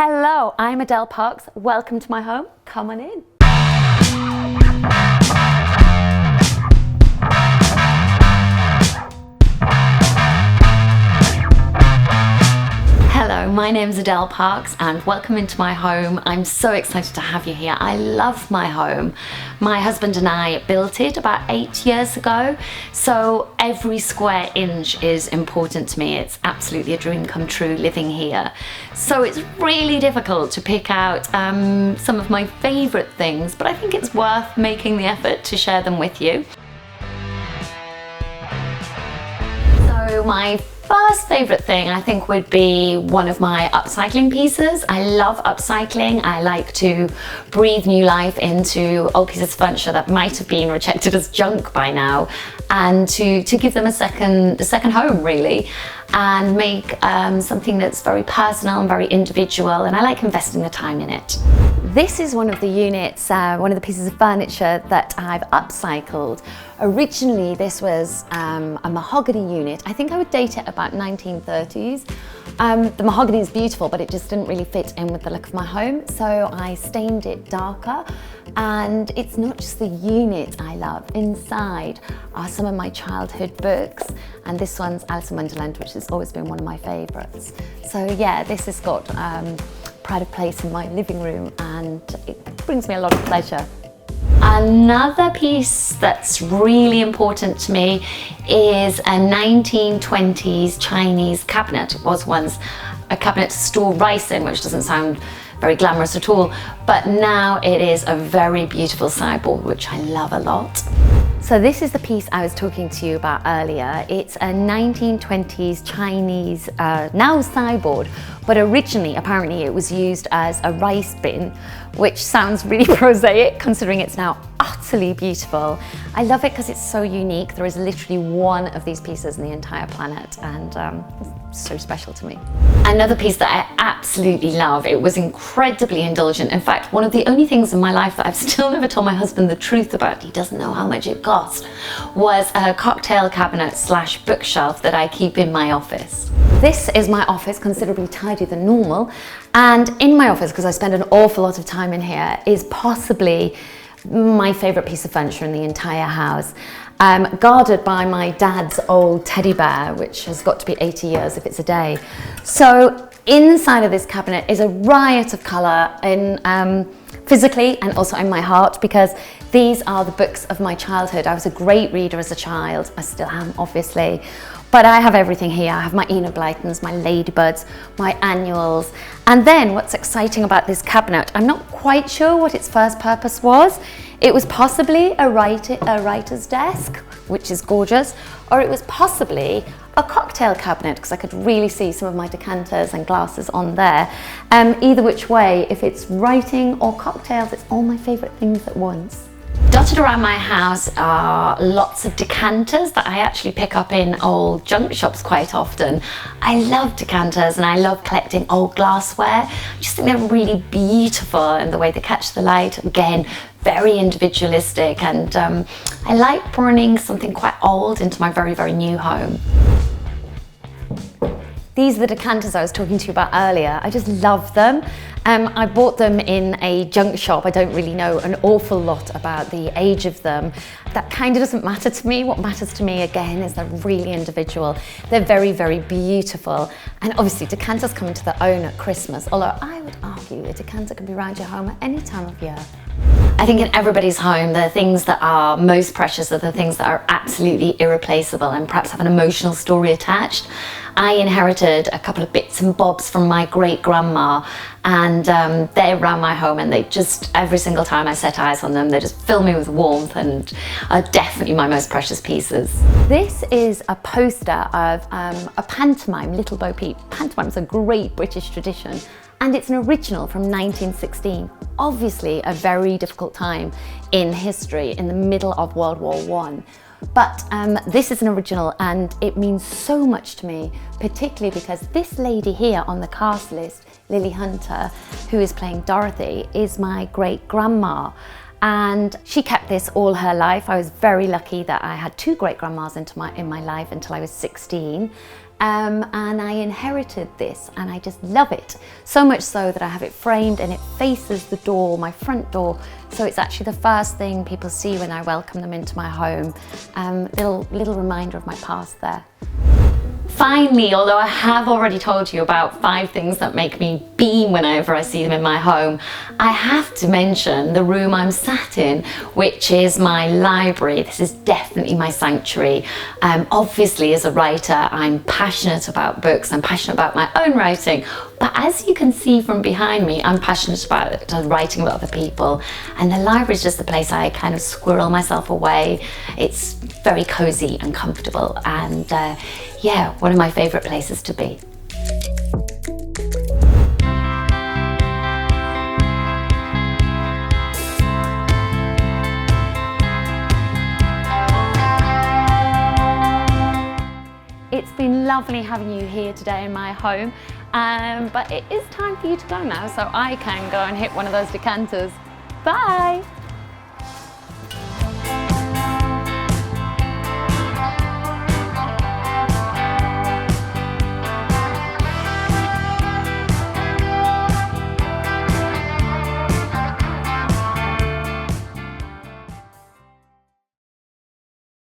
Hello, I'm Adele Parks. Welcome to my home. Come on in. Hello, my name is Adele Parks and welcome into my home. I'm so excited to have you here. I love my home. My husband and I built it about 8 years ago, so every square inch is important to me. It's absolutely a dream come true living here. So it's really difficult to pick out some of my favourite things, but I think it's worth making the effort to share them with you. So my first favourite thing I think would be one of my upcycling pieces. I love upcycling. I like to breathe new life into old pieces of furniture that might have been rejected as junk by now, and to give them a second home really, and make something that's very personal and very individual, and I like investing the time in it. This is one of the units, one of the pieces of furniture that I've upcycled. Originally this was a mahogany unit. I think I would date it about 1930s. The mahogany is beautiful, but it just didn't really fit in with the look of my home, so I stained it darker. And it's not just the unit I love. Inside are some of my childhood books, and this one's Alice in Wonderland, which has always been one of my favourites. So yeah, this has got pride of place in my living room, and it brings me a lot of pleasure. Another piece that's really important to me is a 1920s Chinese cabinet. It was once a cabinet to store rice in, which doesn't sound very glamorous at all, but now it is a very beautiful sideboard, which I love a lot. So this is the piece I was talking to you about earlier. It's a 1920s Chinese now sideboard, but originally apparently it was used as a rice bin, which sounds really prosaic considering it's now utterly beautiful. I love it because it's so unique. There is literally one of these pieces in the entire planet, and it's so special to me. Another piece that I absolutely love, it was incredibly indulgent. In fact, one of the only things in my life that I've still never told my husband the truth about, he doesn't know how much it cost, was a cocktail cabinet / bookshelf that I keep in my office. This is my office, considerably tidier than normal, and in my office, because I spend an awful lot of time in here, is possibly my favourite piece of furniture in the entire house. Guarded by my dad's old teddy bear, which has got to be 80 years if it's a day. So inside of this cabinet is a riot of colour, in physically and also in my heart, because these are the books of my childhood. I was a great reader as a child. I still am, obviously. But I have everything here. I have my Enid Blytons, my Ladybuds, my annuals. And then what's exciting about this cabinet, I'm not quite sure what its first purpose was. It was possibly a writer's desk, which is gorgeous, or it was possibly a cocktail cabinet, because I could really see some of my decanters and glasses on there. Either which way, if it's writing or cocktails, it's all my favourite things at once. Dotted around my house are lots of decanters that I actually pick up in old junk shops quite often. I love decanters and I love collecting old glassware. I just think they're really beautiful in the way they catch the light. Again, very individualistic, and I like bringing something quite old into my very, very new home. These are the decanters I was talking to you about earlier. I just love them. I bought them in a junk shop. I don't really know an awful lot about the age of them. That kind of doesn't matter to me. What matters to me, again, is they're really individual. They're very, very beautiful. And obviously decanters come into their own at Christmas, although I would argue a decanter can be around your home at any time of year. I think in everybody's home, the things that are most precious are the things that are absolutely irreplaceable and perhaps have an emotional story attached. I inherited a couple of bits and bobs from my great-grandma, and they're around my home, and they just, every single time I set eyes on them, they just fill me with warmth and are definitely my most precious pieces. This is a poster of a pantomime, Little Bo Peep. Pantomime is a great British tradition, and it's an original from 1916. Obviously a very difficult time in history, in the middle of World War I. But this is an original, and it means so much to me, particularly because this lady here on the cast list, Lily Hunter, who is playing Dorothy, is my great-grandma. And she kept this all her life. I was very lucky that I had two great-grandmas in my life until I was 16. and I inherited this and I just love it. So much so that I have it framed and it faces the door, my front door. So it's actually the first thing people see when I welcome them into my home. Little reminder of my past there. Finally, although I have already told you about 5 things that make me beam whenever I see them in my home, I have to mention the room I'm sat in, which is my library. This is definitely my sanctuary. Obviously, as a writer, I'm passionate about books, I'm passionate about my own writing, but as you can see from behind me, I'm passionate about writing with other people, and the library is just the place I kind of squirrel myself away. It's very cozy and comfortable, and yeah, one of my favourite places to be. It's been lovely having you here today in my home, but it is time for you to go now, so I can go and hit one of those decanters. Bye!